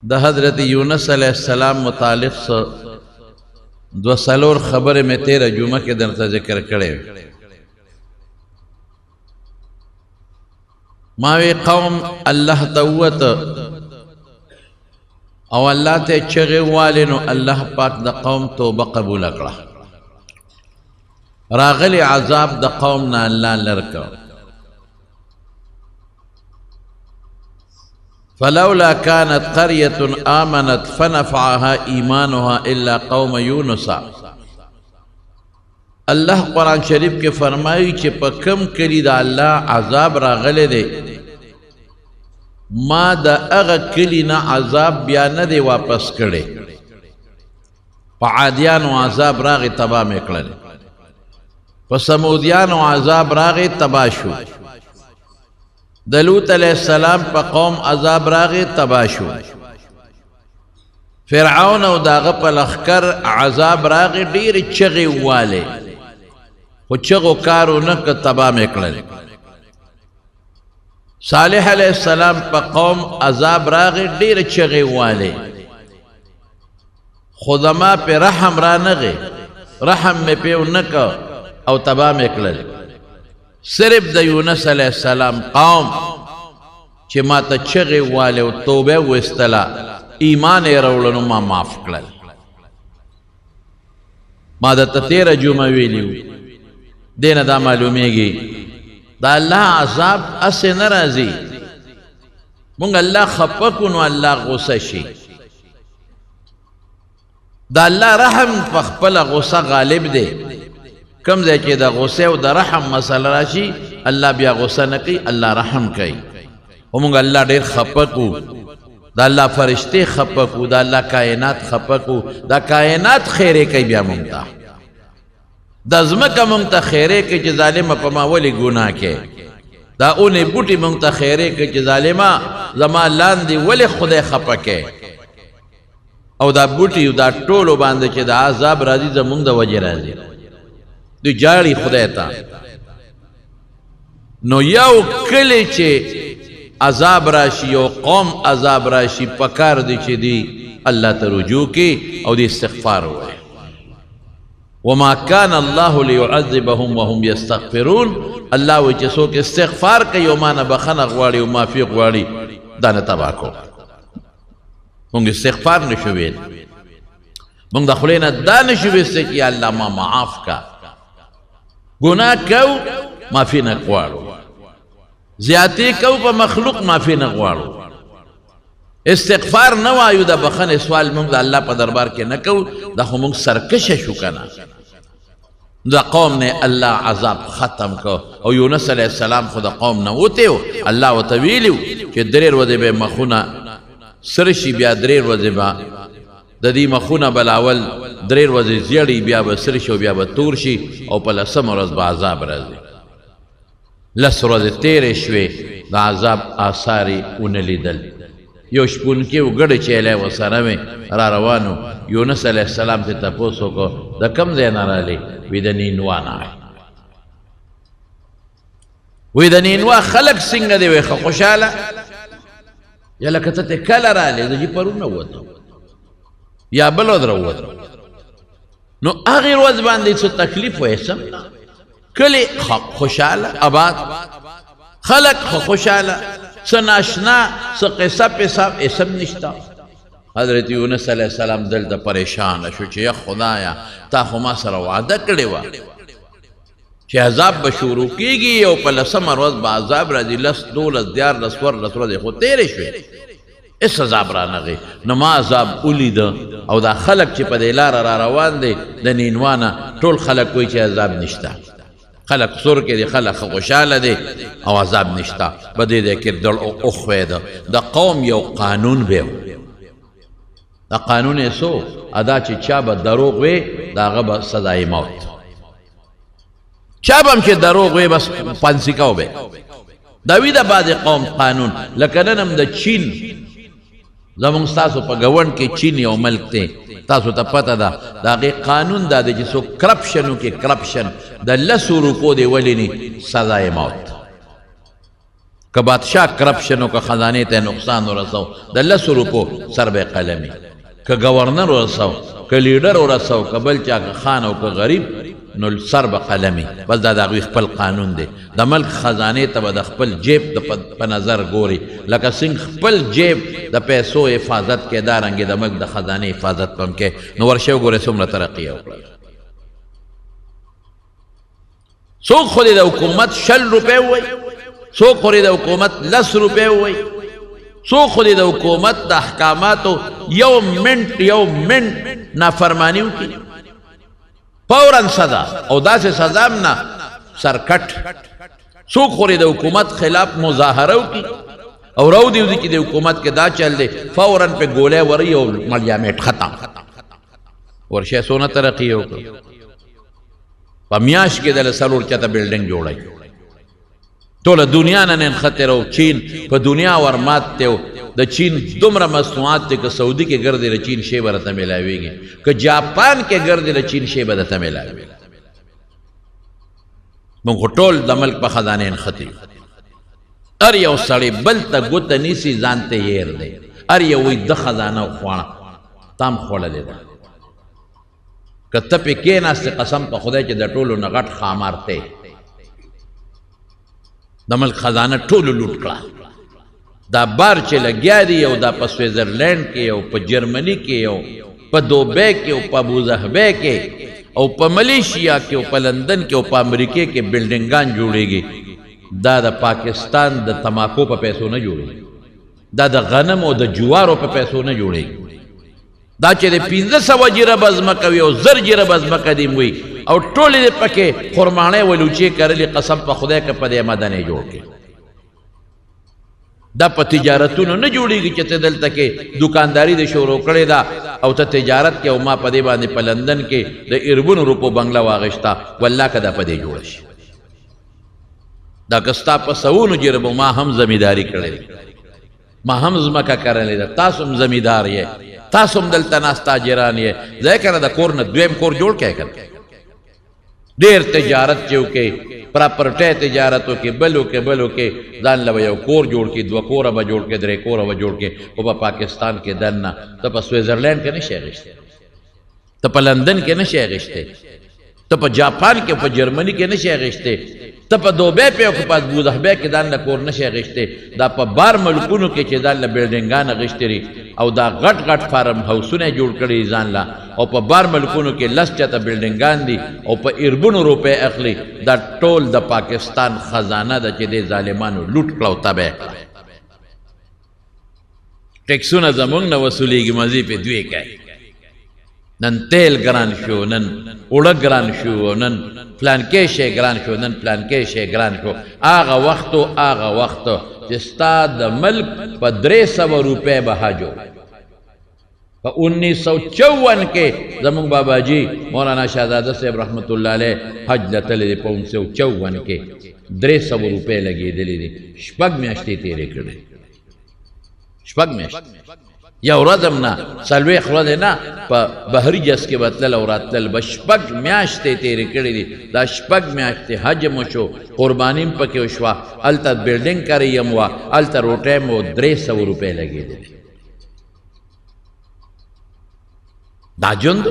د حضرت یونس علیہ السلام متعلق دو سلور خبر میں 13 جمعہ کے درته ذکر کړي ماوی قوم الله توت او الله ته چغه والنو الله پاک د قوم توبه قبول کړه راغلی عذاب د قوم نه الله لرکو فلولا كانت قرية آمنت فنفعها إيمانها إلا قوم يونس اللہ قرآن شریف کے فرمائی چھ پا کم کلی دا اللہ عذاب راغلے دے ما دا اغا کلی نا عذاب بیانا دے واپس کرے پا عادیانو عذاب راغی تباہ میں کرے پا سمودیانو عذاب راغی تباہ شو دلوت علیہ السلام پا قوم عذاب راغی تباشو فرعون او داغ پا لخکر عذاب راغی دیر چغی والے خو چغو کارو نک تبا مکلل صالح علیہ السلام پا قوم عذاب راغی دیر چغی والے خودما پہ رحم را نغی رحم میں پیو نک او تبا مکلل صرف د یونس علیہ السلام قوم چه ما تا چغی والی و توبه و استلا ایمان رولنو ما معاف کلل ما دا تا 13 جمعہ ویلیو دین دا معلومی گی دا اللہ عذاب اسے نرازی مونگ اللہ خپکنو اللہ غصہ شی دا اللہ رحم پخپل غصہ غالب دے کم دے کہ دا غصے و دا رحم مسئلہ راشی اللہ بیا غصہ نکی اللہ رحم کئی ومونگا اللہ دیر خپکو دا اللہ فرشتے خپکو دا اللہ کائنات خپکو دا کائنات خیرے کئی بیا مونگتا دا زمکا مونگتا خیرے کئی چی ظالمہ پما ولی گناہ کے دا اونے بوٹی مونگتا خیرے کئی چی ظالمہ زمان لاندی ولی خودے خپکے او دا بوٹی دا ٹولو باندے چی دا عذاب رازی زمونگ دا وجہ رازی دو جاری خدای تا نو یو کلی چه عذاب راشی یو قوم عذاب راشی پکار دی چه دی اللہ تا رجوع کی او دی استغفار ہوئے وما کان اللہ لیعذبهم وهم یستغفرون اللہ وچه سوک استغفار کئی ومانا بخن اغواری وما فی اغواری دانا تباکو مونگ استغفار نشوید مونگ دخلینا دا نشوید سے کہ اللہ ما معاف کا گناہ کو معافی نقوارو زیادتی کو پا مخلوق معافی نقوارو استغفار نو آیو دا بخن سوال مونگ دا اللہ پا دربار کے نکو دا خو مونگ سرکش شکنا دا قوم نے اللہ عذاب ختم کو او یونس علیہ السلام خود قوم نووتے ہو اللہ و طویلیو کہ دریر وزی بے مخونا سرشی بیا دریر وزی با دا دی مخونا بلاول دریر وزی زیڑی بیا با سرشو بیا با تورشی او پا لسم رز با عذاب رزی لس رز تیر شوی دا عذاب آثاری انلی دل یو شپون کیو گڑ چیلے و سرمی را روانو یونس علیہ السلام تی تپوسو کو دا کم زینا را لی وی دا نینوانا آئی وی دا نینوا خلق سنگ دی وی خوشالا یا لکتا تی کل را لی دا جی پرون نواتو یا بلود روت نو آغیر وز باندی سو تکلیف و اسم کلی خوشالا آباد خلق خوشالا سناشنا سقصہ پیسا اسم نشتا حضرت یونس علیہ السلام دل دا پریشان شو چی یا خدایا تا خما سر وعدہ کڑیوا چی عذاب بشورو کی گی او پل سمر وز با عذاب رضی لس دو لس دیار لس ور لس رضی خود تیرے شوی اس عذاب را نغی نما عذاب اولی دا او دا خلق چی پا دیلار را روان دے دا نینوانا طول خلق کوئی چی عذاب نشتا خلق سر کے دی خلق خوشحال دے او عذاب نشتا بدے دے کر دل اخوے دا دا قوم یو قانون بیو دا قانون سو ادا چی چابا دروغ وے دا غبا صدای موت چابا ہم چی دروغ وے بس پانسکاو بے داوی دا بعد قوم قانون لکننم دا چین زمان ستاسو پا گون کے چینی او ملک تے تاسو تا پتا دا دا غی قانون دا دے جسو کرپشنو کے کرپشن دا لسو روپو دے ولینی سزای موت که بادشاہ کرپشن که خزانه ته نقصان ورسو د 10 روپو سر به قلمي، که گورنر ورسو، که لیډر ورسو، که بل چا که خان او که غریب، نو سر به قلمي. بس دا د هغوی خپل قانون دی. د ملک خزانې ته به د خپل جیب په نظر ګوري، لکه څنګه خپل جیب د پیسو حفاظت کې دارنګې د ملک د خزانې حفاظت پم کې. نو ورشه وګورئ څومره ترقي وکړه. څوک خو د حکومت 60 روپۍ ووایي، څوک خو د حکومت 10 روپۍ ووایي، څوک خو د حکومت د احکاماتو یو منټ نافرمانی وکړي فوراً سزا، او داسې سزا هم نه سرکټ. څوک خو د حکومت خلاف مظاهره وکړي او رو دی چې د حکومت کې دا چل دی فوراً په ګولۍ وري او ملیامېټ ختم. ورشه څونه ترقي وکړه. په میاشت کې دله 4 چته بلډینګ جوړی. ټوله دنیا نه ننختې او چین په دنیا ورمات دی. د چین دومره مصنوعات دی که سعودي کې ګرځي د چین شی به راته میلاویږي، که جاپان کې ګرځي د چین شی به درته میلاویږي. موږ خو ټول د ملک په خزانې نښتي. هر یو سړی بل ته ګوته نیسي، ځان ته هیر دی. هر یو وایي د خزانه خوړه تا هم خوړلې ده. که ته پې کېناستې قسم په خدای چې د ټولو نه غټ ښامار دی. د ملک خزانه ټولو لوټ کړه. دا بار چې لګیا دی، او دا په سویزرلینډ کې او په جرمني کې او په دوبۍ کې او په ابوظهبي کې او په ملیشیا کې او په لندن کې او په امریکې کې بلډینګان جوړېږي. دا د پاکستان د تماکو په پیسو نه جوړېږي، دا د غنم او د جوارو په پیسو نه جوړېږي. دا چې د 1500 جربه ځمکه وي او 1000 جربه ځمکه دې وي او ټولې دې پکې خرماڼۍ ولوچې کرلې، قسم په خدای که په دې مدنې جوړ کړي. دا په تجارتونو نه جوړېږي چې ته دلته کې دکانداري دې شروع کړې ده او ته تجارت کې، او ما په دې باندې په لندن کې د 40 روپو بنګله واغشتا. والله که دا په دې جوړه شي. دا که ستا په 100 جربو ما هم زمینداري کړې، ما هم ځمکه کرلې ده، تاسو هم زمیندار یې، تاسو هم دلته ناست تاجران یې. ځای کنه د کور نه دویم کور جوړ کړئ کنه. ډېر تجارت چې وکړئ، پراپرټۍ تجارت وکړئ، بل وکړئ، ځان له به یو کور جوړ کړي، 2 کوره به جوړ کړي، 3 کوره به جوړ کړي. خو په پاکستان کې دننه ته په سویزرلینډ کې نشي اخیستی، ته په لندن کې نشي اخیستی، ته په جاپان کې په جرمني کې نشي اخیستی، ته په دوبۍ په او په ابوظهبي کې ځان له کور نشي اخیستی. دا په بار ملکونو کې چې ځان له بلډینګان اخیستي او دا غټ فارم هاوسونه جوړ کړي ځان له، او په بار ملکونو کې 10 چته بلډینګان دي او په 40 روپۍ اخلي. دا ټول د پاکستان خزانه ده چې د ظالمانو لوټ کړه او تباه کړه. ټیکسونه زمونږ نه وصولیږي، مزې پې دوی کوي. نن تیل ګران شو، نن اوړه ګران شو، نن پلانکې شی ګران شو، نن پلانکې شی ګران شو. هغه وخت چې ستا د ملک په 300 روپۍ به حج و. په 1954 کې زمونږ بابا جی مولانا شہزاده صاحب رحمت الله علیه حج له تللی دی. په 1954 کې 300 روپۍ لګېدلې دي. 6 میاشتې تېرې کړې، 6 میاشتې. یو ورځ هم نه، 40 ورځې نه، په بحري جز کې به تلل او راتلل. به 6 میاشتې تېرې کړې دي. دا 6 میاشتې حج مو شو، قرباني م پکې وشوه، هلته بلډینګ کرۍ هم وه، هلته روټۍ مو 300 روپۍ لګېدلې. دا ژوند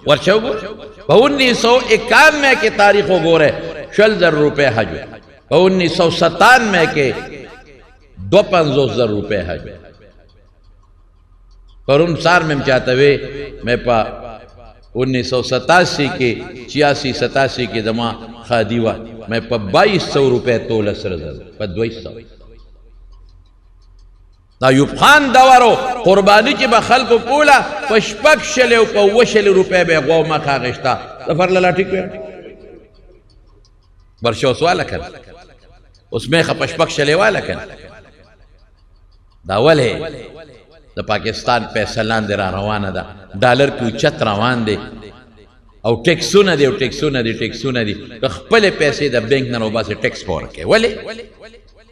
ورشه وګوره. په 1991 کې تاریخ وګوره، 20,000 روپۍ حج و. په 1997 کې 52,000 روپۍ حج. پرون سار میں چاہتا ہوئے میں پا 1987 کے 86-87 کے دما خادی ہوا، میں پا 2200 روپے تول سرزل پا 200. دا ایوب خان دوارو قربانی چی با خلق پولا پا 6 و پا 20 روپے بے غو ما خاگشتا. دفر للا ٹھیک پہ برشو سوالا کر اس میں خب 6 والا کر. دا ولے دا پاکستان پیسہ لاندے را روانه دا، ډالر کی اوچت روان دے، او ٹیکسونه دی، او ٹیکسونه دی، ټیکسونه دی. که خپل پیسې د بینک نه روباسه ټیکس پورکه. ولی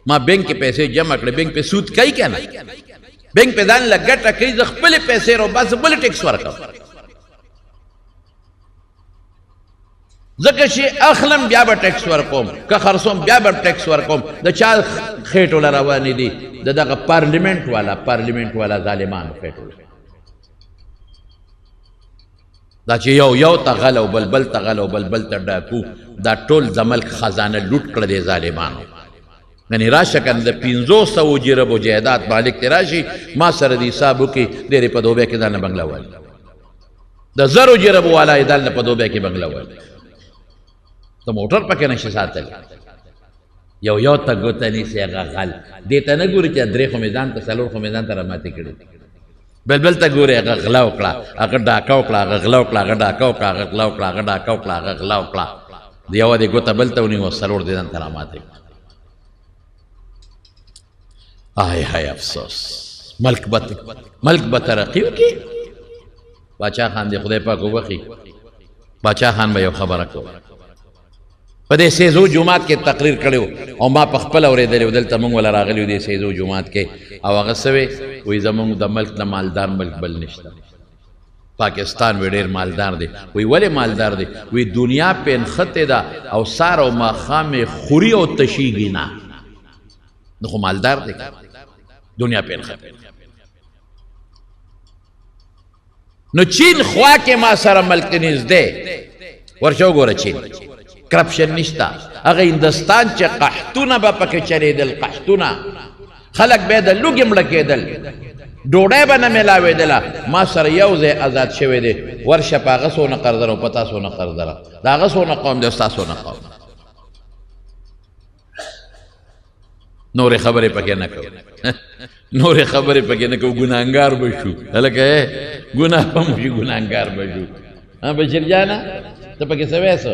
ما بینک کې پیسې جمع کړې، بینک په سود کوي کنه، بینک په ځان لګټه کوي، ز خپل پیسې روباسه بل ټیکس ورکړم. ځکه چې اخلم بیا به ټیکس ورکوم که خرڅوم بیا به ټیکس ورکوم د چا خېټو له روانې دي د دغه پارلیمنټ والا ظالمانو خېټو دا چې یو ته غل او بلبل ته غل او بلبل ته ډاکو دا ټول د ملک خزانه لوټ کړه دی ظالمانو یعنې راشه کنه د 500 جربو جایداد مالک ته راشي ما سره د حساب وکړي ډېرې په دوبۍ کې ځان نه بنګله وایي د 1000 جربو والا یې دلته په دوبۍ کې بنګله وایي ته موټر پکې نشي ساتلی یو ته ګوته نیسي هغه غل دې ته نه ګوري چې 3 خو مې ځان ته 4 خو مې ځان ته راماتې کړي بلبل ته ګوري هغه غلا وکړه هغه ډاکه وکړه هغه غلا وکړه هغه ډاکه وکړه هغه غلا وکړه هغه ډاکه وکړه هغه غلا وکړه د یوه دې ګوته بل ته ونیو 4 دې ځان ته راماتې کړه های افسوس ملک به ترقي وکړي باچا خان دې خدای پاک وبخي باچا خان به یو خبره کوي په دې سیزو جمعات کې تقریر کړی او ما په خپل اورېدلی دلته موږ ولا راغلی دې سیزو جمعات کې او هغه څه وی زموږ د ملک نه مالدار ملک بل نشته پاکستان وی ډېر مالدار دی وی ولې مالدار دی وی دنیا په نښتې ده او سار او ماښام خوري او تشیږي نه نو خو مالدار دی دنیا په نښتې نو چین خوا کې ما سره ملک نږدې ورشه وګوره چین کرپشن نشته هغه هندوستان چې قحطونه به پکې چلېدل قحطونه خلک به د لوږې مړه کېدل ډوډۍ به نه میلاوېدله ما سره یو ځای آزاد شوی دی ورشه په هغه څونه قرضه او په تا څونه قرضه ده د هغه څونه قوم دی او ستا څونه قوم نورې خبرې پکې نه کوو نورې خبرې پکې نه کوو ګناهګار به شو هلکه ګناه به مو شي ګناهګار به شو بشیر جانه ته پکې څه وایې څه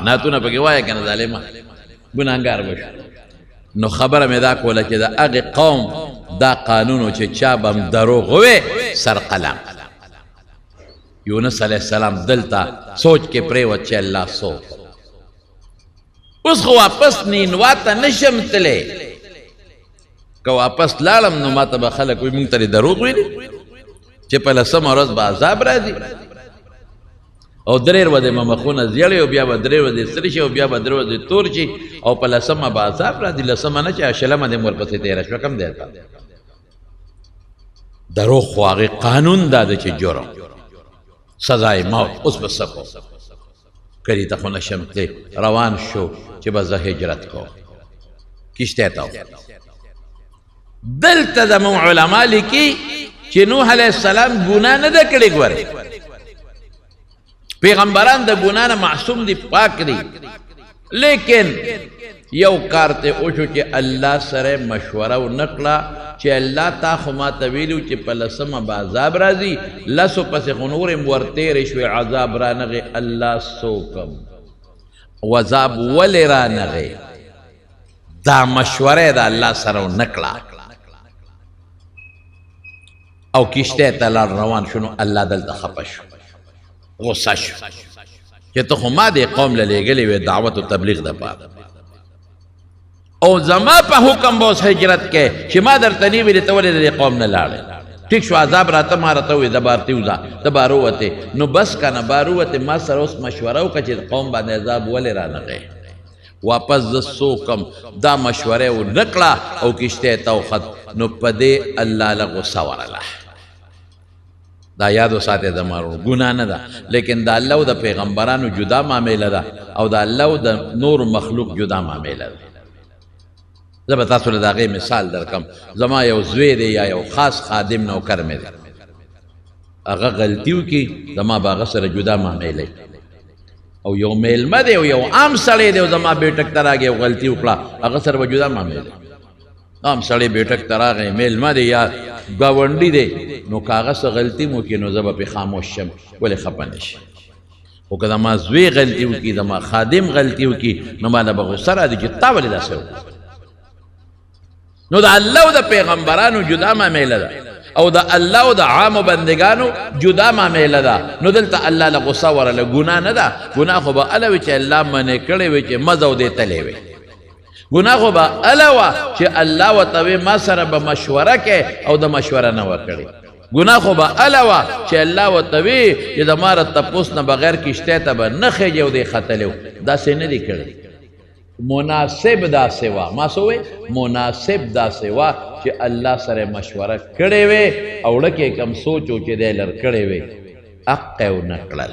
ناتونه پکې وایه که نه ظالمه ګناهګار به شو نو خبره مې دا کوله چې د هغې قوم دا قانون و چې چا به هم دروغ ووې سر قلم یونس علیه السلام دلته سوچ کې پرېوت چې الله سوچ اوس خو واپس نینوا ته نشم تللی که واپس لاړم نو ما ته به خلک وایي مونږ ته دې دروغ ویلي چې په 10مه ورځ به عذاب راځي او 3 ورځې به مخونه زیړې او بیا به 3 ورځې سرې شي او بیا به 3 ورځې تور شي او په 10مه به عذاب راځي 10مه نه چې 20مه دې ورپسې تېره شوه کم دی دروغ خو هغې قانون دا ده چې جرم سزای موت اوس به څه کوو کلي ته خو نشم تللی روان شو چې به زه هجرت کوم کشتۍ ته دلته زموږ علما لیکي چې نوح علیه السلام ګناه نه ده کړې ګورې پیغمبران د ګناه نه معصوم دي پاک دي لیکن یو کار ته وشو چې الله سره مشوره ونه کړه چې الله تا خو ما ته ویلو چې په 10مه به عذاب راځي 10 پسې خو نورې م ورتېرې شوې عذاب رانغې الله څوکم عذاب ولې رانغې دا مشوره د الله سره ونه کړه او کشتۍ ته لاړ روان شو نو الله دلته خفه شو غصه شو چې ته خو ما دې قوم له لېږلې وې دعوت و تبلیغ دپاره او زما په حکم به اوس هجرت کې چې ما درته نه ویلې ته ولې د دې قوم نه لاړې ټیک شو عذاب راته ما راته وویې د بار ته وځه ته بار ووتې نو بس که نه بار ووتې ما سره اوس مشوره وکړه چې قوم باندې عذاب ولې رانغې واپس زه څوکم دا مشوره یې ونه کړه او کشتۍ ته وخت نو په دې الله له غصه ورله دا یاد وساتئ زما ورور ګناه نه ده لیکن د الله او د پیغمبرانو جدا معامله ده او د الله او د نور مخلوق جدا معامله ده زه به تاسو له د هغې مثال درکم زما یو زوی دی یا یو خاص خادم نوکر مې دی هغه غلطي وکړي زما به هغه سره جدا معامله او یو میلمه دی او یو عام سړی دی او زما بیټک ته راغی او غلطي وکړه هغه سره به جدا معامله عام سړی بیټک ته راغی میلمه دی یا ګاونډي دی نو که هغه څه غلطي م وکړي نو زه به پرې خاموش شم ولې خفه نه شي خو که زما زوی غلطي وکړي زما خادم غلطي وکړي نو ماله به غصه راځي چې تا ولې داسې وکړه نو د الله او د پیغمبرانو جدا معامله ده او د الله او د عامو بندگانو جدا معامله ده نو دلته الله له غصه ورله ګناه نه ده ګناه خو به هله وي چې الله منې کړی وي چې مزه و دې تلی وي ګناه خو به هله وه چې الله ورته وي ما سره به مشوره کې او د مشوره نه وه کړې گناه خو به اله وه چې الله ورته وي چې د ما ره تپوس نه بغیر کشتۍ ته به نه خېږي او دی ختلی و داسې نه دي کړی مناسب داسې وه ما څه ووی مناسب داسې وه چې الله سره مشوره کړې وې او ړکې کم سوچ و چې دی لر کړې وې حق یې ونه کړل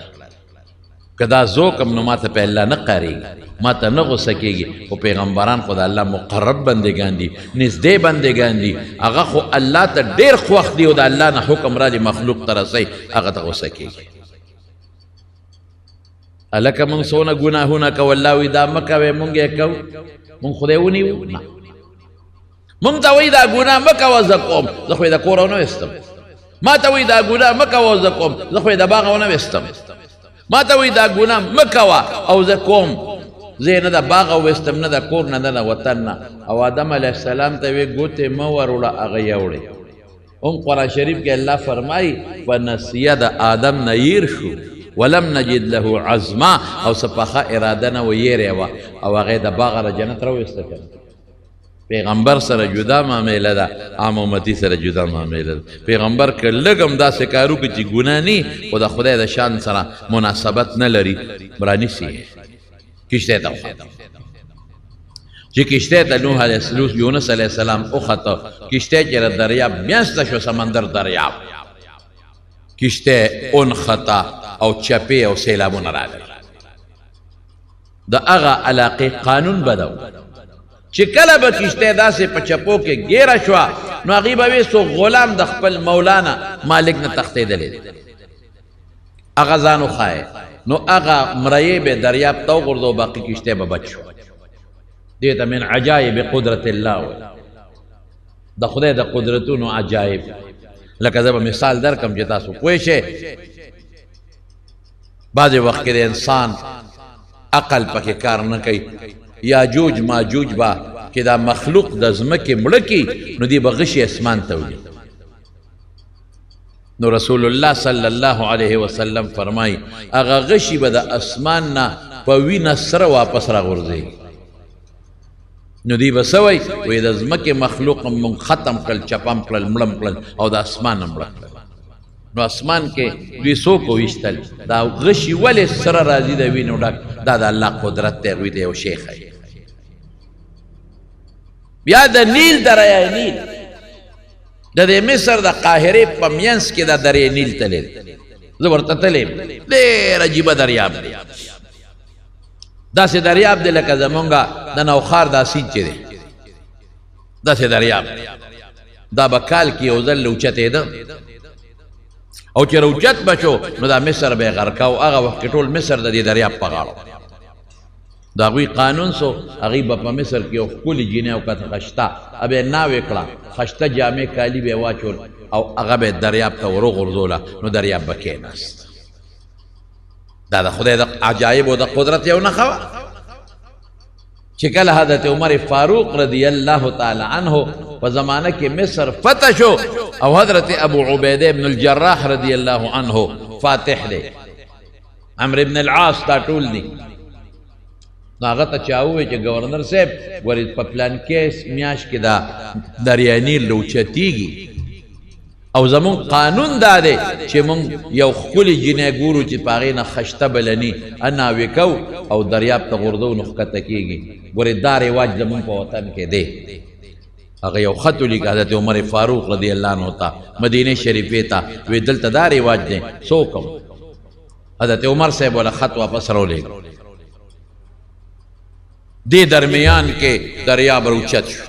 که دا ذوقم نو ما ته په الله نه قاریږي ما ته نه غصه کېږي خو پیغمبران خو د الله مقرب بندګان دي نږدې بندګان دي هغه خو الله ته ډېر خوښ دي او د الله نه حکم را دي مخلوق ته رسئ هغه ته غصه کېږي هلکه مونږ څونه ګناهونه کوو الله وایي دا مه کوئ مونږ یې کوو مونږ خدای ونیو نه مونږ ته وایي دا ګناه مه کوه زه کوم زه خو یې د کوره ونه ویستم ما ته وایي دا ګناه مه کوه زه کوم زه خو یې د باغه ونه ویستم ما ته وایي دا ګناه مه کوه او زه کوم زه یې نه د باغه وویستم نه د کور نه نه د وطن نه او آدم علیه السلام ته ویې ګوتې مه ور وړه هغه یې وړې هم قرآن شریف کې الله فرمایي فنسیه د آدم نه هیر شو ولم نجد له عزما او څه پخه اراده نه و یېرې وه او هغې د باغه را جنت راویسته کړه پیغمبر سره جدا معامله ده عام امتی سره جدا معامله ده پیغمبر که لږ هم داسې کار وکړي چې ګناه ني خو د خدای د شان سره مناسبت نه لري رانیسي یې کشتۍ ته وخته چې کشتۍ ته نوح علیه السلام یونس علیه السلام وخته کشتۍ چې د دریاب میانسته شو سمندر دریاب کشتۍ اونخته او چپې او سیلابونه راغلل د هغه علاقې قانون بدو چې کله به کشتۍ داسې په چپو کې ګیره شوه نو هغې به وې څو غلام د خپل مولانا مالک نه تښتېدلی دی هغه ځان وښایه نو هغه مریی به دریاب ته وغورځو باقي کشتۍ به بچ شو دې ته من عجایب قدرت الله وایي د خدای د قدرتونو عجایب لکه زه به مثال درکم چې تاسو پوه شئ بعضې وخت کې د انسان عقل پکې کار نه کوي یاجوج ماجوج به چې دا مخلوق د ځمکې مړه کي نو دی به غشي اسمان ته وړي نو رسول الله صلی الله علیه وسلم فرمایي هغه غشي به د اسمان نه په وینه سره واپس راغورځي نو دی به څه وایي وایي د ځمکې مخلوق مونږ ختم کړل چپم کړل مړم کړل او د اسمان هم مړه کړل نو اسمان کې دوی څوک وویشتل دا غشي ولې سره راځي د وینو ډک دا د الله قدرت دی هغوی ته یو شی ښایي بیا د نیل دریای نیل د دې مصر د قاهرې په منځ کې دا دریای نیل تللی زه ورته تللی یم ډېر عجیبه دریاب دی داسې دریاب دی لکه زمونږ د نوخار دا سیند چې دی داسې دریاب دا به کال کې یو ځل اوچتېده او چې روچت به شو نو دا مصر به یې غرقه او هغه وخت کې ټول مصر د دې دریاب په غاړه د هغوی قانون سو هغوی به په مصر کې یو ښکلې جینۍ او کته خشته به یې ناوې کړه خشته جامې کالي به یې واچول او هغه به یې دریاب ته ور وغورځوله نو دریاب به کېناست دا د خدای د عجایبو د قدرت یو نښه وه چې کله حضرت عمر فاروق رضی الله تعالی عنه په زمانه کې مصر فتح شو او حضرت ابو عبیده ابن الجراح رضی الله عنه فاتح دی عمرو ابن العاص دا ټول دي نو هغه ته چا ووایي چې ګورنر صاحب ګورې په پلانکې میاشت کې دا دریای نیل اوچتېږي او زمون قانون دا دی چې مونږ یو ښکلې جینۍ ګورو چې په هغې نه خشته بلني ناوې کوو او دریاب ته غورځو نو ښکته کېږي ګورې دا رواج زمونږ په وطن کې دی هغه یو خط ولیکه حضرت عمر فاروق رضی الله عنه ته مدینې شریفې ته وی دلته دا رواج دی څه وکړم حضرت عمر صاحب والا خط واپس راولېږه دې درمیان کې دریاب راوچت شو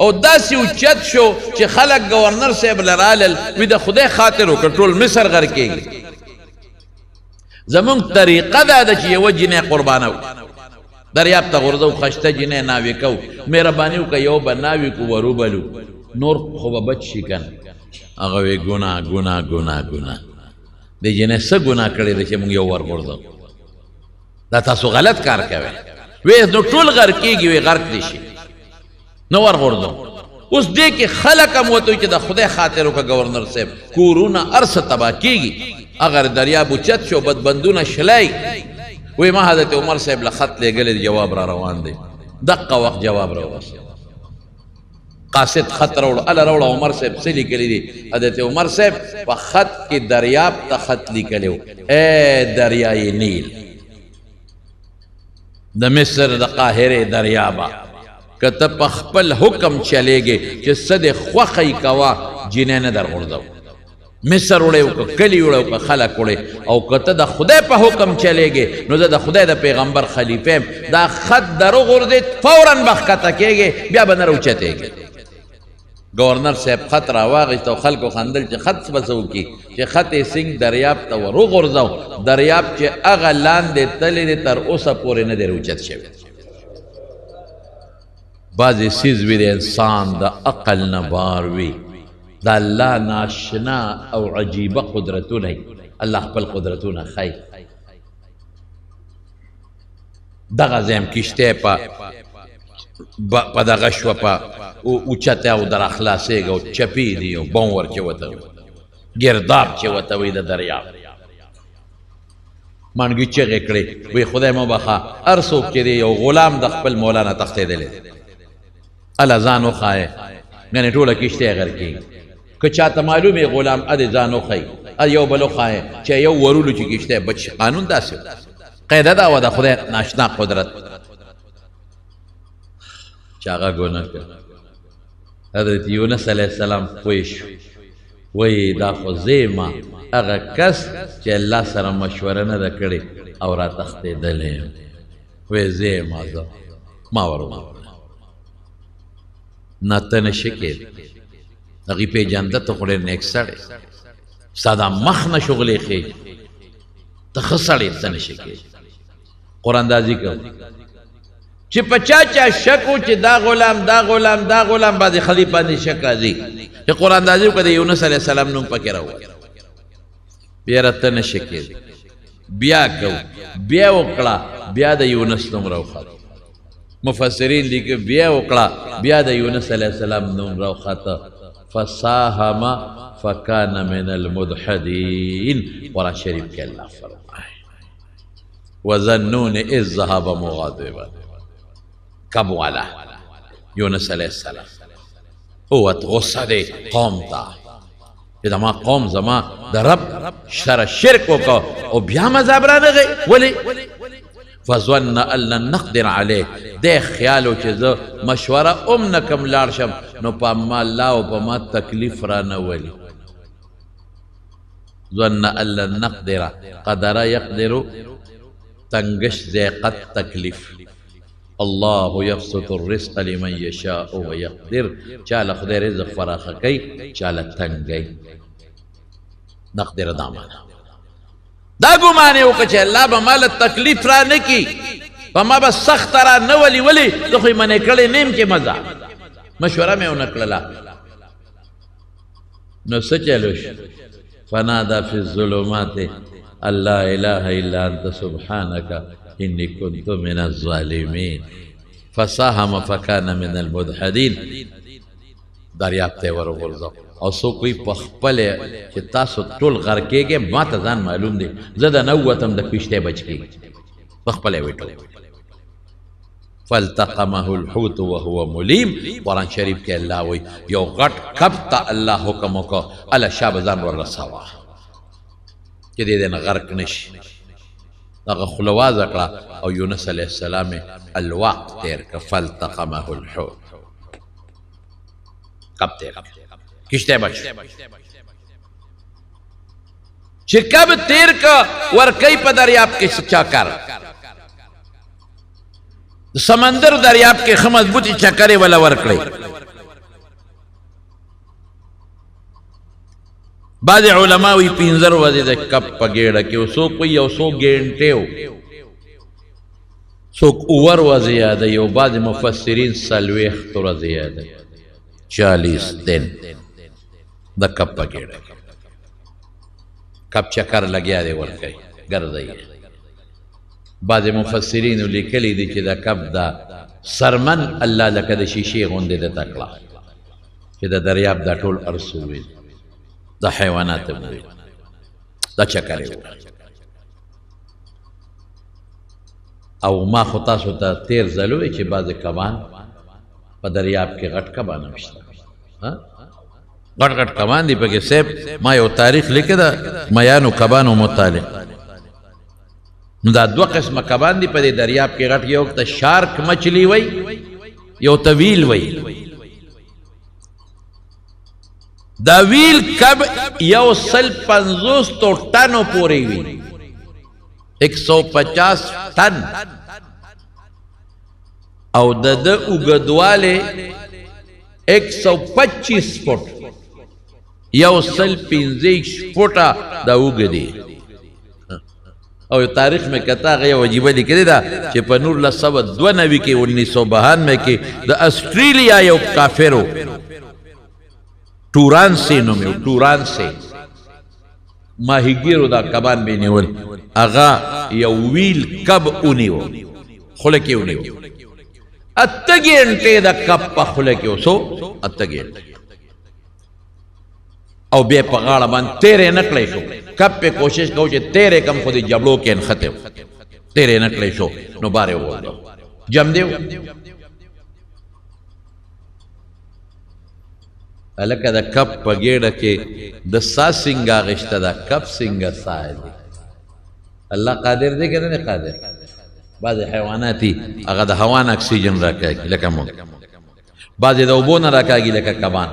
او داسې اوچت شو چې خلک گورنر صاحب لرالل وی د خدای خاطر وکړه ټول مصر غرق کېږي زمونږ طریقه دا ده چې یوه جینۍ قربانو دریاب ته غورځو خشته جینۍ ناوې کوو مهرباني وکړه یو به ناوې کو وروبلو نور خو به بچ شي که نه هغه وی ګناه ګناه ګناه ګناه دې جینۍ څه ګناه کړې ده چې مونږ یو ور غورځو دا تاسو غلط کار کوئ وی نو ټول غرق کېږي وی غرق دي شي نو ور غورځو اوس دې کې خلک هم وته چې د خدای خاطر وکړه گورنر صاحب کورونه هر څه تباه کېږي اگر دریاب اوچت شو بدبندونه شلای وی ما حضرت عمر صاحب له خط لېږلی جواب را روان دی دقه وخت جواب راوست قاصد خط راوړو اله راوړه عمر صاحب څه لیکلی دي حضرت عمر صاحب په خط کې دریاب ته خط لیکلی و اے دریای نیل د مصر د قاهرې دریابه که ته په خپل حکم چلیږې چې څه دې خوښی کوه جینۍ نه در غورځو مصر وړی و که کلي وړی و که خلک وړی او که ته د خدای په حکم چلیږې نو زه د خدای د پیغمبر خلیفه یم دا خط در وغورځېد فورا به ښکته کېږې بیا به نه راوچتېږې گورنر صاحب خط راواغېست او خلکو خندل چې خط به څه وکړي چې خط یې سینګ دریاب ته ور وغورځو دریاب چې هغه لاندې تللی دی تر اوسه پورې نه دی راوچت شوی بعضې څیز وي د انسان د عقل نه بار وي د الله ناشنا او عجیبه قدرتونه الله خپل قدرتونه ښایي دغه ځایم کشتۍ په دغه شوه په اوچته او در اخلاصېږه او چپې دي او بم ورکې ورته وي ګرداب چې ورته وي د دریاب مانګي چغې کړې وی خدای مه بخه هر څوک چې دی یو غلام د خپل مولانا تښتېدلی اله ځان وښایې ګنې ټوله کشتۍ غر کېږي که چاته معلوم یې غلام ادې ځان وښایي یو بل وښایې چې یو ورولو چې کشتۍ بچ قانون داسې قاعده دا وه د خدای ناشنا قدرت چې هغه ګناه کړ حضرت یونس علیه السلام پوه شو وایي دا خو زه یم هغه کس چې الله سره مشوره نه ده کړې او را تښتېدلی یم وایي زه یم زه ما ور نه ته نشې کېدی هغې پېژانده ته خو ډېر نیک سړی ستا دا مخ نه شغلې ښې ته ښه سړی ته نشې کېدی قراندازي کوو چې په چا چا شک و چې دا غلام بعضې خلي باندې شک راځي چې قراندازي وکړه د یونس علیه السلام نوم پکې راووت یاره ته نشې کېدی بیا کوو بیا وکړه بیا د یونس نوم راوخت مفسرین لیکي بیا وکړه بیا د یونس علیه السلام نوم راوخته فساهم فکان من المدحدین قرآن شریف کې الله فرمایي وظنون اذ ذهب مغاضبا کب والا یونس علیه السلام اوت غصه دی قوم ته چې زما قوم زما د رب سره شرک وکړه او بیا مذهب رانغی ولې فظن ان لن نقدر علیه دی خیال و چې زه مشوره ام نه کم لاړ شم نو په ما الله او په ما تکلیف رانه ولي ظن ان لن نقدر قدر یقدر تنگش ذیقت تکلیف الله یبسط الرزق لمن یشاء ویقدر چاله خدای رزق فراخه کوي چاله تنګي نقدر دا معنا دا ګمان یې وکړه چې الله به ماله تکلیف را نه کي په ما به سخت را نه ولي ولې زه خو یې منې کړی نه یم چې مزه مشوره مې ونه کړله نو څه چلو شو فنادا فی الظلمات ان لا اله الا انت سبحانك انی کنت من الظالمین فساهم فکان من المدحدین دریاب ته ور وغورځو او څوک وایي په خپله چې تاسو ټول غرق کېږئ ما ته ځان معلوم دی زه د نه ووتم د کشتۍ بچ کېږي په خپله یې وټو فالتقمه الحوت وهو ملیم قرآن شریف کې الله وایي یو غټ کب ته الله حکم وکړه الله شا به ځان ور رسوه چې دې نه غرق نشي هغه خوله وازه کړه او یونس علیه السلام الوقت تیر که فالتقمه الحوت کب تیر کشتۍ بچ چې کب تیر که ورکی په دریاب کې چکر سمندر دریاب کې ښه مضبوطې چکرې وله ورکړئ بعض علما وی 15 ورځې د کب په ګېډه کې او څوک وایي یو څو ګینټې و څوک اوور ورځې یادوي او بعض مفسرین 40 ورځې یادوي 40 دن د کب په ګېډه کې کب چکر لګیا دی ورکوي ګرځوي بعض مفسرینو لیکلی دي چې د کب دا سرمن الله لکه د شیشې غوندې ده تکړه چې د دریاب دا ټول ارسو وي دا حیوانات وي دا چکر یې او ما خو تاسو ته تیر ځل ووایي چې بعضې کبان په دریاب کې غټ کبان هم شته غټ غټ کبان دي پکې صاحب ما یو تاریخ لیکه دا میانو کبانو متعلق نو دا دوه قسمه کبان دي په دې دریاب کې غټ یو ته شارک مچھلی وای یو ته ویل وای دا ویل کب یو 150 ټنو پورې وي 150 ټن او د اوږدواله 125 فٹ یو 150 فټه دا اوږدي او تاریخ میں کہتا ہے عجیبہ لکھی دا کہ په 1992 کې 1992 کې د آسټرالیا یو کافرو ټورانسي نوم یو ټورانسي ماهیګیرو دا کبان به نیول اغا یو ویل کب اونیو خله کې اونیو اته ګنټه دا کب په خله کې وسو اته ګنټه او بیا په غاړه باندې تیرې نکړې شو کب په کوشش کو چې تیرې کم خو دې جبلو کې انخته تیرې نکړې شو نو باره وو جم دیو الکه دا کب په ګېډه کې د سا سنگا غشته دا کب سنگا سائل الله قادر دی کنه نه قادر بعض حیواناتی هغه د هوا نه اکسیجن راکاږي لکه مونږ بعض د اوبو نه راکاږي لکه کبان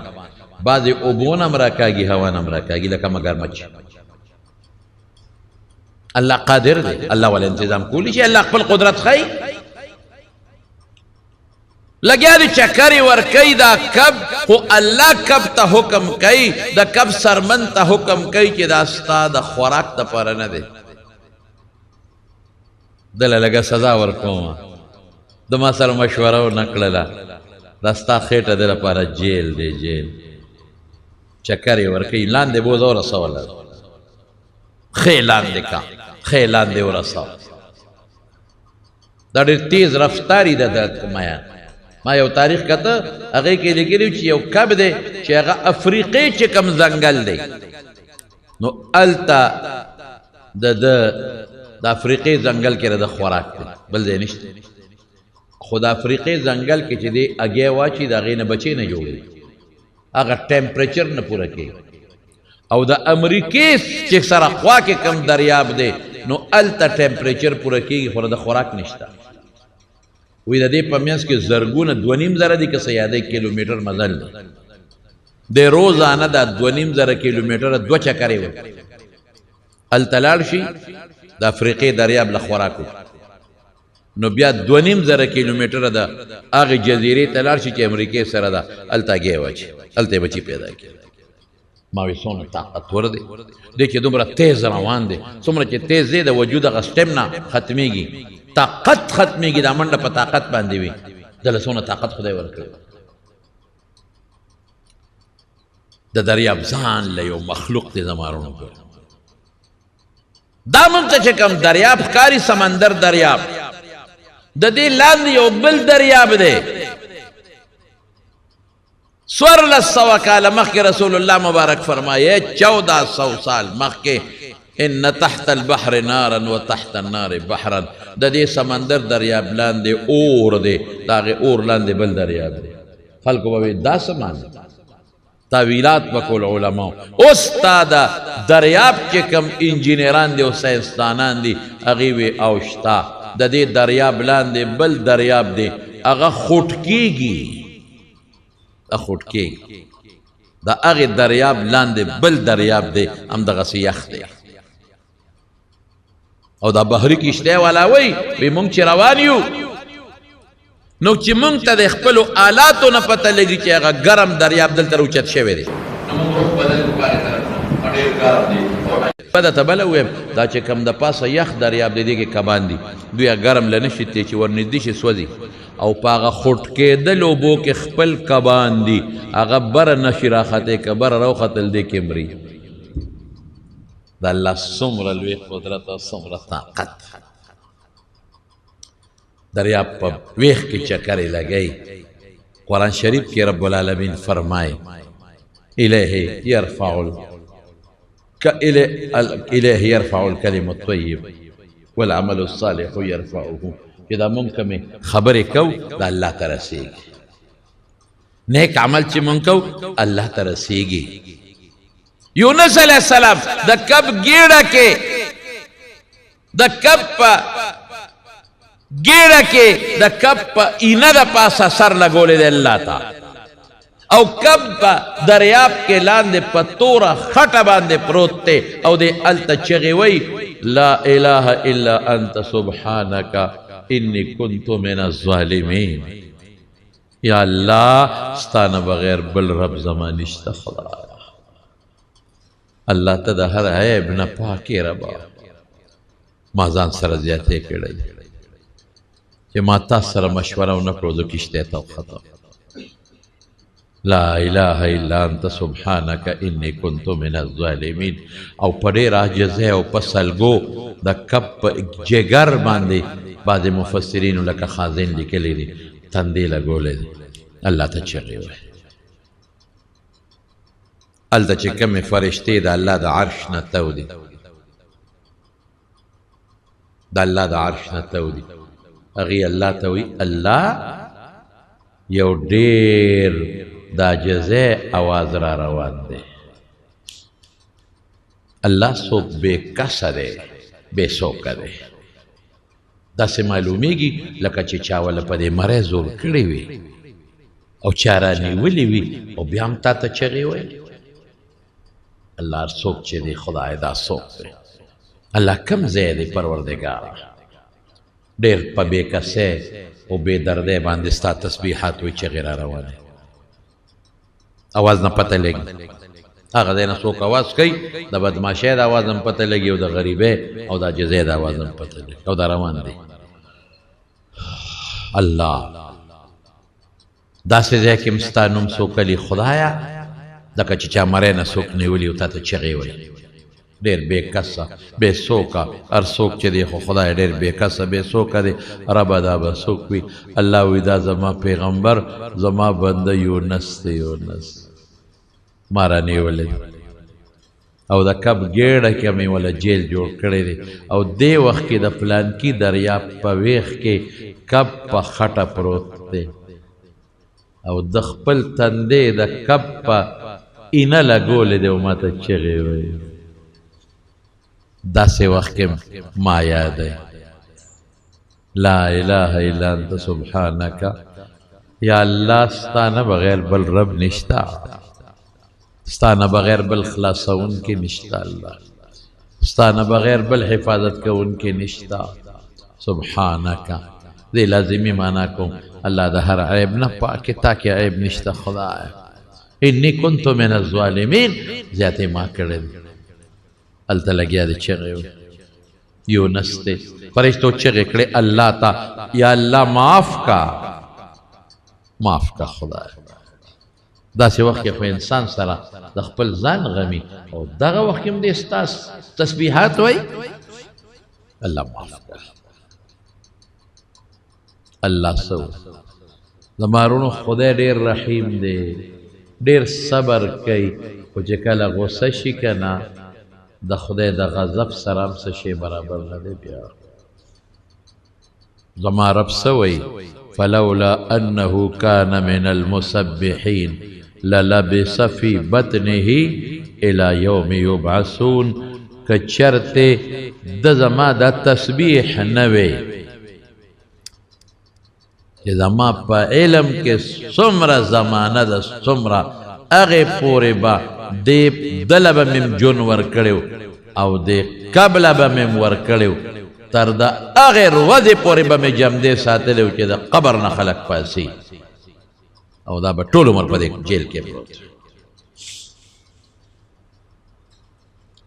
بعض اوبو نه راکاږي هوا نه راکاږي لکه مگرمچ الله قادر دی الله ول تنظیم کولی شي الله خپل قدرت خی لګیا دی چکرې ورکوي دا کب خو الله کب ته حکم کوي د کب سرمن ته حکم کوي چې دا ستا د خوراک دپاره نه دی دله لږه سزا ورکوم د ما سره مشوره ونه کړله دا ستا خېټه د لپاره جیل دی جیل چکرې ورکوي لاندې بوځه ورسوله خې لاندې کا خې لاندې ورسوه دا ډېر تیز رفتاري ده د میان ما یو تاریخ کته هغه کې لیکلی چې یو کب دی چې هغه افریقې چې کم ځنګل دی نو الته د افریقې ځنګل کې د خوراک دی بل ځای نشته خو د افریقې ځنګل کې چې دی اګیا واچي د هغې نه بچې نه جوړوي هغه ټمپریچر نه پوره کوي او د امریکې چې سره خوا کې کم دریاب دی نو الته ټمپریچر پوره کېږي خو د خوراک نشته وی د دې په منځ کې زرګونه 2.5 دي که څه یادی کیلومیټر مزل دی د روزانه دا 2.5 کیلومیټره 2 چکرې وکړي هلته لاړ شي د افریقې دریاب له خوراکو نو بیا 2.5 کیلومیټره د هغې جزیرې ته لاړ شي چې امریکې سره ده هلته اګۍ واچي هلته یې بچي پیدا کړي ما وی څومره طاقتور دی دی چې دومره تیز روان دی څومره چې تیز دی د وجود هغه سټم نه ختمیږي طاقت ختمیږي دا منډه په طاقت باندې وي دله څونه طاقت خدای ورکړی د دریاب ځان له یو مخلوق دی زمارونو ګوره دا موږ ته چې کوم دریاب ښکاري سمندر دریاب د دې لاندې یو بل دریاب دی 1400 کاله مخکې رسول الله مبارک فرمایي 1400 سال مخکې ان تحت البحر نارا وتحت النار بحرا د دې سمندر دریاب لاندې اور دی د هغې اور لاندې بل دریاب دی خلکو به وایي دا څه معنی تاویلات به کول علماو اوس تا د دریاب چې کوم انجینران دي او ساینسدانان دي هغې وی او شته د دې دریاب لاندې بل دریاب دی هغه خوټ کېږي خوټ کېږي د هغې دریاب لاندې بل دریاب دی همدغسې یخ دی او دا بحري کشتی والا وی مونږ چې روان یو نو چې مونږ ته د خپلو آلاتو نه پته لګي چې هغه ګرم دریاب دلته راوچت شوی دی بده ته بله ویم دا چې کوم د پاسه یخ دریاب دی دې کې کبان دي دوی ګرم له نشي دی چې ورنږدې شي سوځي او په هغه خوټ کېدل اوبو کې خپل کبان دي هغه بره نشي راختې که بره راوختل دی کې مري د الله څومره لوی قدرت او څومره طاقت دریاب په ویښ کې چکرې لګی قرآن شریف کې رب العالمین فرمایي الیه یرفع الکلم الطیب والعمل الصالح یرفعه چې دا مونږ کومې خبرې کو د الله ته رسېږي نیک عمل چې مونږ کوو الله ته رسیږي. یونس علیہ السلام د کب گیڑا کے د کب پا اینا دا پاسا سر لگولے دے اللہ تا او کب پا دریاب کے لاندے پا تورا خطا باندے پروتے او دے التا چغیوئی لا الہ الا انت سبحانکا انی کنتو من الظالمین. یا اللہ ستانا بغیر بل رب زمانشتا خدا اللہ تا دا ہر عیب نا پاکی ربا مازان سر زیادے کڑی کہ ما تاس سر مشورہ نکرو دو کشتے تا خطا لا الہ الا انت سبحانک انی کنتو من الظالمین. او پڑے راجزے او پسلگو دا کپ جگر باندے بعض مفسرین لکا خازین لکلی دی تندے لگولے دی اللہ تا چگے ہوئے التا چکم فرشتے دا اللہ دا عرش نتاو دی دا اللہ دا عرش نتاو دی اغی اللہ تاوی اللہ یو دیر دا جزے آواز را روان دے اللہ سوک بے کس دے بے سوک دے دا سے معلومی گی لکا چی چاولا پا دے مرے زور کڑی وی او چارانی ولی وی او بیام تا تا چگی وی اللہ سوک چی دے خدا دا سوک دے اللہ کم زیدے پروردگارا دیر پا بے کسے او بے دردے باندستا تسبیحات وی چگی را روانے آواز نا پتہ لگی آغا دینا سوک آواز کئی دا بدماشید آواز نا پتہ لگی او دا غریبے او دا جزید آواز نا پتہ لگی او دا روان دی اللہ دا سے زی کمستا نم سوکلی خدایا دا کچی چا مرین سوک نیولی او تا تا چغی ولی دیر بے کسا بے سوکا ار سوک چی دی خدای دیر بے کسا بے سوکا دی رب دا با سوکوی اللہ وی دا زما پیغمبر زما بند یونس دی یونس مارا نیولی او دا کب گیڑا کمی والا جیل جوڑ کردی دی او دے وقت کی دا پلان کی دریاب پا ویخ کے کب پا خطا پروت دی او دخپل تندے دا کب پا اینا لگولی دی وما تا چغی وی دا سے وقت ما یاد ہے لا الہ الا انت سبحانکا یا اللہ ستانا بغیر بل رب نشتا ستانا بغیر بل خلاصہ ان کے نشتا اللہ ستانا بغیر بل حفاظت کا ان کے نشتا سبحانکا دے لازمی مانا کو اللہ دا ہر عیب نہ پاکے تاکہ عیب نشتا خدا ہے انی کنتو من الظالمین زیادہ ماں کردے التا لگیا دے چغے ہوئے یونس دے فرشتو چغے کڑے اللہ تا یا اللہ معاف کا خدا ہے دا سے وقت پہ انسان سرا دخپل زان غمی اور دا وقت دے استاس تسبیحات ہوئی اللہ معاف کر اللہ سو زمارونو خدا دیر رحیم دے دیر صبر کئی کچھ کلا غصہ شکنا دا خدای دا غضب سرام سشی برابر ندے بیا زما رب سوئی فلولا انہو کان من المسبحین للبس فی بطنه الى یوم یبعثون کچرتے دا زما دا تسبیح نوے کہ زما پا علم کے سمر زمانہ دا سمر اغی پورے با دے دلب مم جون ورکڑیو او دے قبل با مم ورکڑیو تر دا اغیر وزی پوری با میں جم دے ساتے لیو چی دا قبر نا خلق پاسی او دا با طول عمر پا دے جیل کے پروت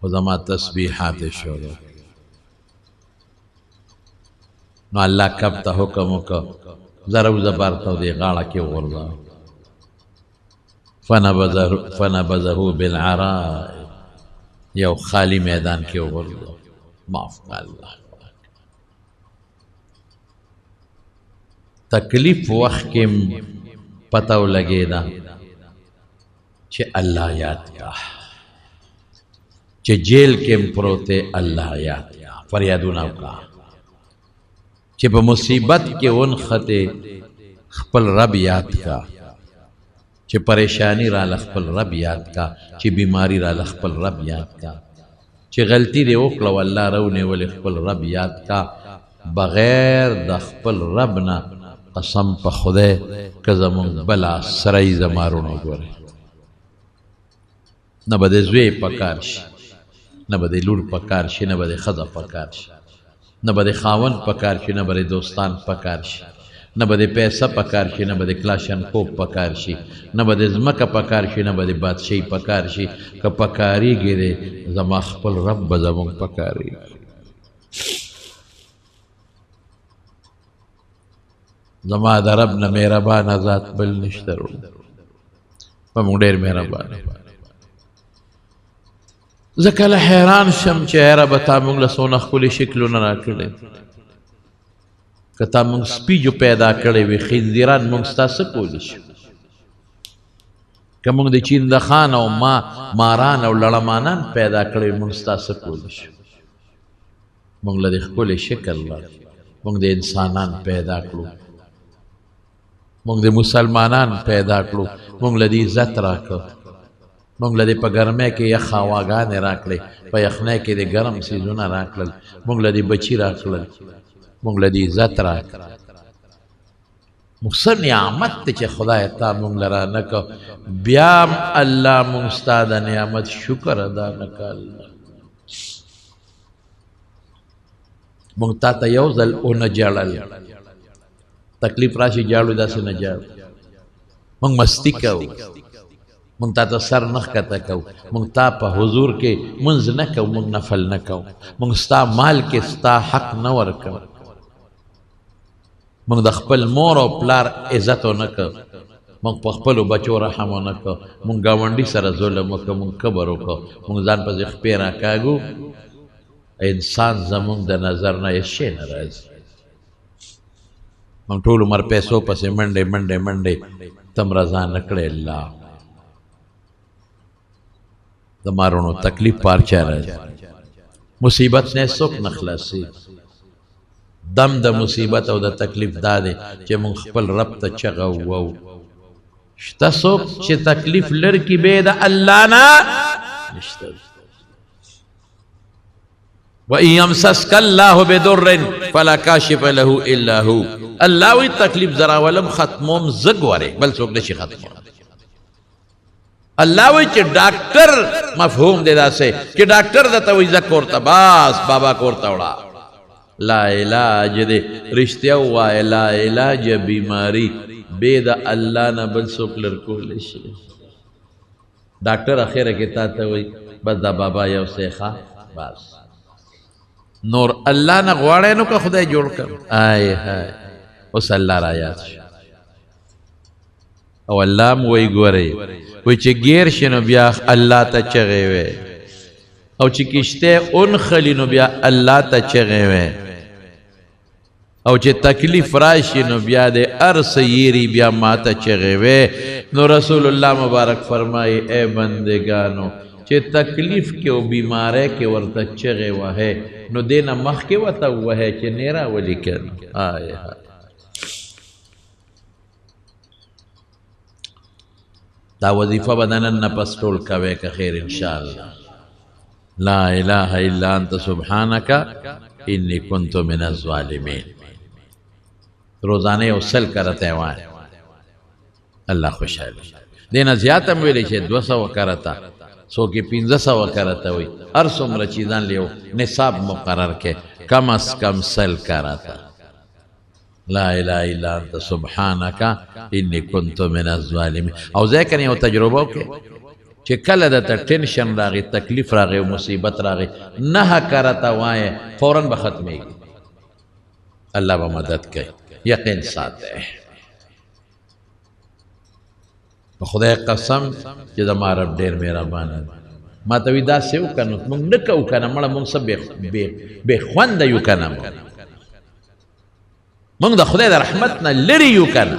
و زما تسبیحات شورو نو اللہ کب تا حکمو کا ضرب زبارتو دے غاڑا کی غرزا فنبذہو بالعراء یو خالی میدان کے غرزا معاف کا اللہ تکلیف وقت کے پتاو لگے دا چھے اللہ یاد کا چھے جیل کے پروتے اللہ یاد کا فریادوناو کا چھے پا مصیبت کے ان خطے خپل رب یاد کا چې پریشانی را لخپل رب یاد کا، چې بیماری را لخپل رب یاد کا، چې غلطی دی وکړه والله رونه ول خپل رب یاد کا. بغیر د خپل رب نه قسم په خدای که زمونږ بلا سرای زمارونه ګوري، نه به د زوی پکار شي، نه به د لور پکار شي، نه به د ښځه پکار شي، نه به د خاوند پکار شي، نه به د دوستان پکار شي، نه به د پیسه پکار شي، نه به د کلاشنکوف پکار شي، نه به د ځمکه پکار شي، نه به د بادشاهي پکار شي. که پکاریږي دی زما خپل رب به زمونږ پکاریږي. زما د رب نه مهربانه ذات بل نشته ورونه، په موږ ډېر مهربان. زه کله حیران شم چې ای ربه تا موږ له څونه ښکلي شکلونه راکړي، که تا موږ سپي جو پیدا کړی وي خنزیران موږ ستا څه کولی شو؟ که موږ د چیندخان او ماران او لړمانان پیدا کړی وي موږ ستا څه کولی شو؟ موږ له دې ښکلي شکل موږ د انسانان پیدا کړو، موږ د مسلمانان پیدا کړو، موږ له دې عزت راکړو، موږ له دې په ګرمۍ کې یخ هواګانې راکړې، په یخنۍ کې د ګرم څیزونه راکړل، موږ له دې بچي راکړل، موږ له دې عزت راکړ. موږ څه نعمت دی چې خدای تا موږ له رانه کړ، بیا هم الله موږ ستا د نعمت شکر ادا نه کړ. موږ تا ته یو ځل ونه ژړل، تکلیف راشي جاړو داسې نه جاړو، موږ مستی کوو، موږ تا ته سر نه ښکته کوو، موږ تا په حضور کې منځ نه کوو، موږ نفل نه کوو، موږ ستا مال کې ستا حق نه ورکوو، موږ د خپل مور او پلار عزت ونه کړ، موږ په خپلو بچو رحم ونه کړ، موږ ګاونډي سره ظلم وکړ، موږ کبر وکړ، موږ ځان پسې خپې راکاږو. انسان زمونږ د نظر نه هېڅ شی نه راځي. موږ ټول عمر پیسو پسې منډې منډې منډې، تم رضا نه کړې الله. د مارونو تکلیف پارچا راځي، مصیبت نه څوک نه خلاصي. دم د مصیبت او د تکلیف دا دی چې موږ خپل رب ته چغه ووو. شته څوک چې تکلیف لر کي بې د الله نه؟ نشته. وَإِن يَمْسَسْكَ اللَّهُ بِضُرٍّ فَلَا كَاشِفَ لَهُ إِلَّا هُوَ. الله وی تکلیف زراولم ختموم زه ګورې، بل څوک نشي ختموم. الله وی چې ډاکټر مفهوم دی داسې چې ډاکټر درته وایي ځه کور ته، بس بابا کور ته وړه. لا علاج دی، رښتیا ووایه، لا علاج بیماری بې د الله نه بل څوک لر کولی شي. ډاکټر اخره کې تا ته وایي بس دا بابا یو څه بس نور الله نه غواړی نو که خدای جوړ کړ. آی های اوس الله را یاد شو او الله م وایي ګورئ وایي چې ګیر شي نو بیا الله ته چغې وی، او چې کشته اونخلي نو بیا الله ته چغې وی، او چې تکلیف راشي نو بیا د هر څه یېري بیا ما ته چغې وی. نو رسول الله مبارک فرمایي ای بندګانو چې تکلیف کې او بیماری کې ورته چغې وهې نو دې نه مخکې ورته ووهې چې نه راولي کنه. آی دا وظیفه به د نن نه پس ټول کوئ که خیر انشاءالله. لا اله الا انت سبحانک انی کنت من الظالمین. روزانه یو سل کرته وای الله خوشحاله. دې نه زیات هم ویلی چې 200 کرته، څوک یې 1500 کرته وي. هر څومره چې ځان له یو نصاب مقرر کې کم از کم سل کرته. لا اله الا انت سبحانک انی کنت من الظالمین. او ځکه یو تجربه وکړئ چې کله درته ټینشن راغی، تکلیف راغی، مصیبت راغی، 9 کرته وایې فوراً به ختمېږي. الله به مدد کوي، یقین ساته. په خدای قسم چې زما رب ډېر مهربان دی. ما ته وایي داسې وکړه نو موږ نه کوو که نه مړه موږ څه بې خونده یو که نه، موږ د خدای د رحمت نه لرې یو که نه،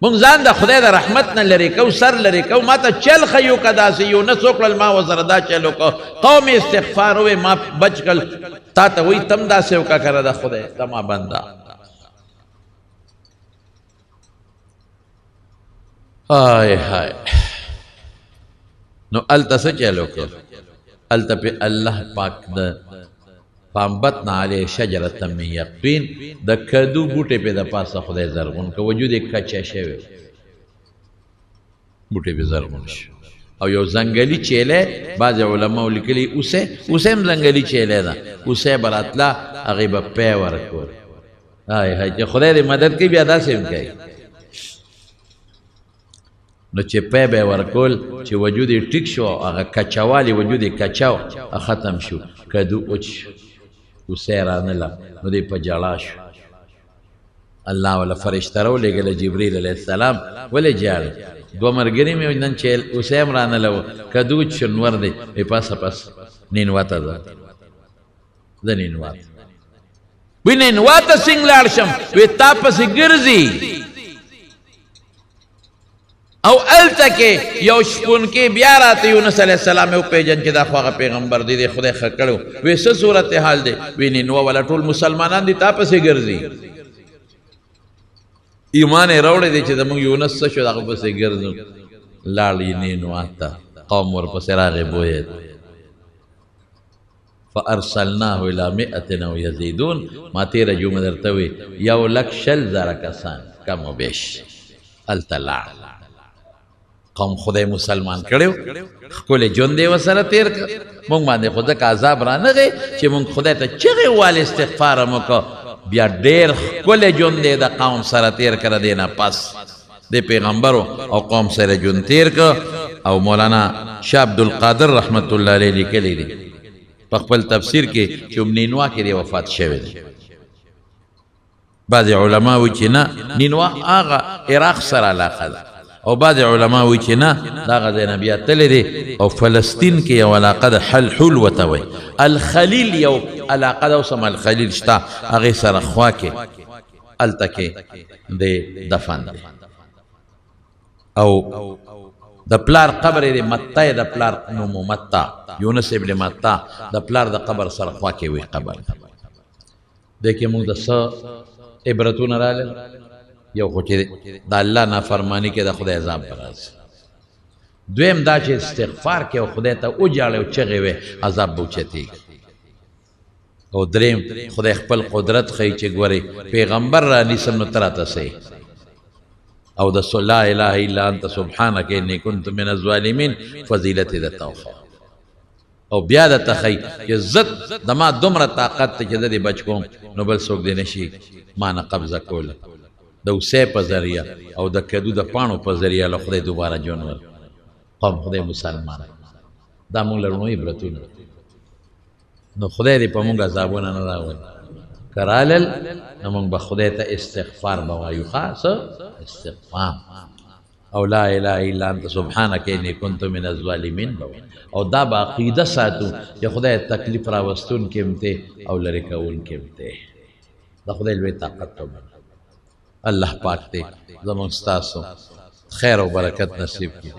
موږ ځان د خدای د رحمت نه لرې کوو، سر لرې کوو. ما ته چل ښیو که داسې یو نه څوک کړل ما ورسره دا چل وکړه، قوم استغفار ووې ما بچ کړل. تا ته وایي تم داسې وکړه که نه د خدای زما بنده. آی هاي نو الته څه چلو کړ الته په الله پاک د فانبتنا علیه شجرة من یقطین د کدو بوټې په د پاسه خدای زرغون که وجود یې کچه شوی بوټې په زرغون شو او یو ځنګلي چیلی بعضې علماو لیکلي اوسه هم ځنګلي چیلی ده اوسه به راتله هغې به پی ورکول چې خدای دې مدد کوي بیا داسې هم کوي نو چې پی به یې ورکول چې وجود یې ټیک شو هغه کچهوالي وجود یې کچه ختم شو کدو وچ شو اوسه یې رانله نو دی په جړا شو الله ولا فرشته راولېږله جبریل علیه السلام ولې جاړې دوه ملګري مې نن چې اوسه هم رانله و کدو وچ شو نور دی وی پاسه پس نینواته ځه زه نینواته وی نینواته څنګه لاړ شم وی تا پسې ګرځي او الته کې یو شپونکي بیا راته یونس علیه السلام یې وپېژن چې دا خو هغه پیغمبر دی دی خدای ښه کړی وی څه صورت حال دی وی نینوه والا ټول مسلمانان دي تا پسې ګرځي ایمان یې راوړی دی چې زموږ یونس څه شو د هغه پسې ګرځو لاړ یې نینوه ته قوم ورپسې راغی بویې فارسلناه الى 100 او یزیدون ما تېره جمعه درته وی 1,00,000 کسان کم و بیش هلته لاړ قوم خدای مسلمان کړو ښکلی ژوند یې ورسره تېر کړ موږ باندې خو ځکه عذاب رانغی چې موږ خدای ته چغې والې استغفار مو وکړو بیا ډېر ښکلی ژوند یې د قوم سره تېر کړه دی نه پس د پیغمبرو او قوم سره ژوند تېر کړ او مولانا شاه عبدالقادر رحمت الله علیه لیکلی دی په خپل تفسیر کې چې نینوا کې دی وفات شوی دی بعضې علما وایي چې نه نینوا هغه عراق سره علاقه ده او بعض علماء وی چې نه دا غځای نه بیا تللی دی او فلسطین کې یو علاقه ده حلحول ورته وایي الخلیل یو علاقه ده اوس هم الخلیل شته هغې سره خوا کې هلته کې د دفن دی او د پلار قبر یې د متا د پلار نوم متا یونس ابن متا د پلار د قبر سره خوا کې وي قبر دی کې موږ د څه عبرتونه راغلل یو خو چې د الله نافرماني کې د خدای عذاب به راځي دویم دا چې استغفار کې او خدای ته وجاړې او چغې وې عذاب به اوچتېږي او دریم خدای خپل قدرت ښیي چې ګورې پیغمبر را نیسم نو ته راته سئ او د لا اله الا انت سبحانک انی کنت من الظالمین فضیلت یې درته وښیه او بیا درته ښیي چې زه د ما دومره طاقت ته چې زه دې بچ کوم نو بل څوک دې نشي ما نه قبضه کوله د اوسې په ذریعه او د کدو د پاڼو په ذریعه له خدای دوباره ژوند ورکړي قوم خدای مسلمان دا موږ لرو عبرتونه نو خدای دې په موږ عذابونه نه راولي که رالل نو موږ به خدای ته استغفار به وایو ښه استغفار او لا اله الا انت سبحانک انی کنت من الظالمین به او دا به عقیده ساتو چې خدای تکلیف راوستونکی هم دی او لرې کوونکی هم دی د خدای لوی طاقت ته الله پاک دې زموږ ستاسو خیر او برکت نصیب کړي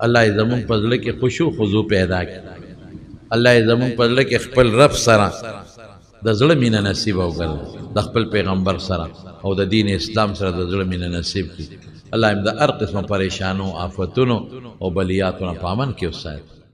الله یې زموږ په زړه کې خشوع خضوع پیدا کړي الله یې زموږ په زړه کې خپل رب سره د زړه مینه نصیب وګرځي د خپل پیغمبر سره او د دین اسلام سره د زړه مینه نصیب کړي الله یې د هر قسمه پریشانو آفتونو او بلیاتو نه په امن کې وساتي